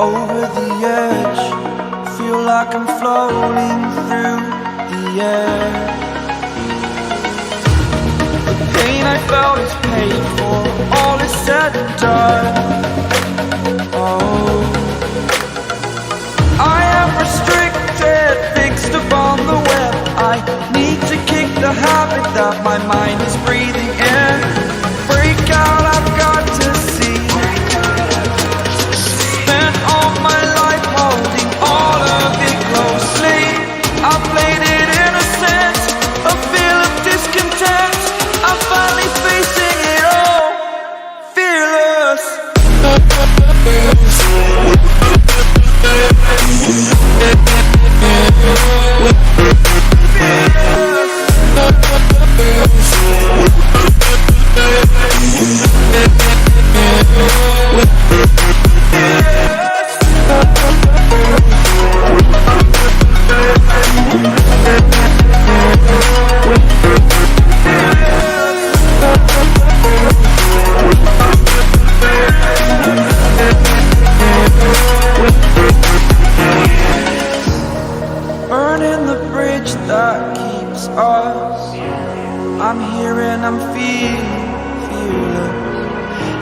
Over the edge, feel like I'm floating through the air. The pain I felt is paid for, all is said and done. Oh, I am restricted, fixed upon the web. I need to kick the habit that my mind is breathing in. Break out, I've got to see. Spent all my life holding all of it closely. I played it innocent, a feel of discontent. I'm finally facing it all, fearless. Burning the bridge that keeps us. I'm here and I'm fearless.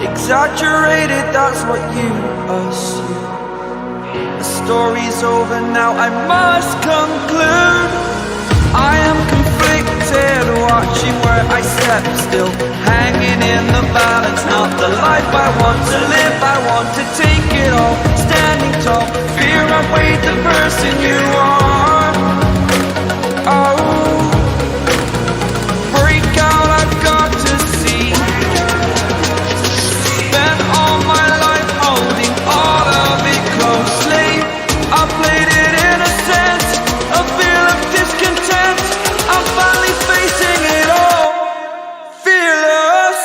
Exaggerated, that's what you assume. The story's over now, I must conclude. I am conflicted, watching where I step still, hanging in the balance. Not the life I want to live, I want to take it all. Standing tall, fear I've weighed the person you are. Oh, break out, I've got to see. Spent all my life holding all of it closely. I played it innocent, a feel of discontent. I'm finally facing it all, fearless.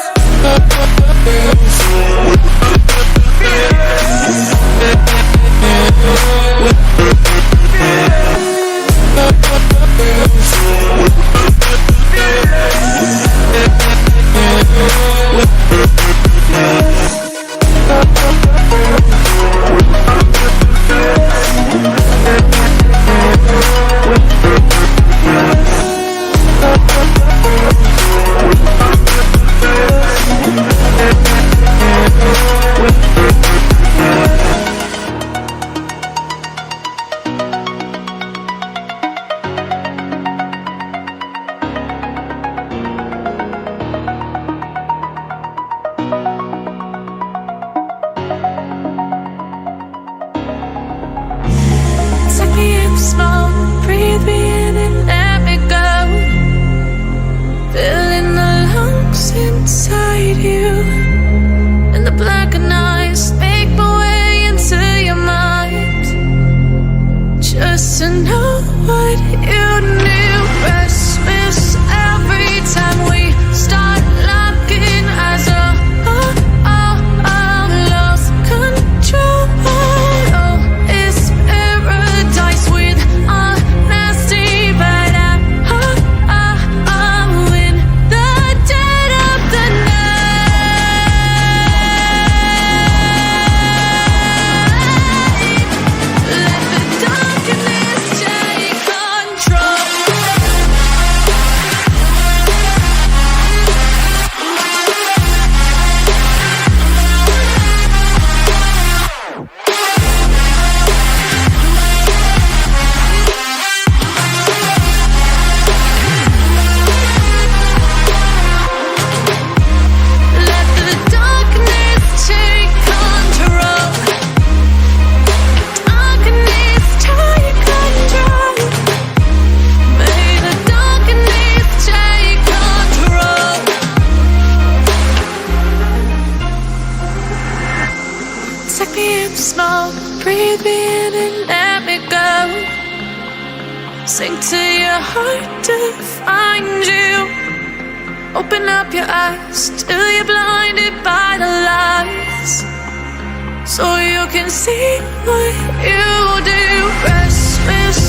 Sink to your heart to find you. Open up your eyes till you're blinded by the lies, so you can see what you do. Restless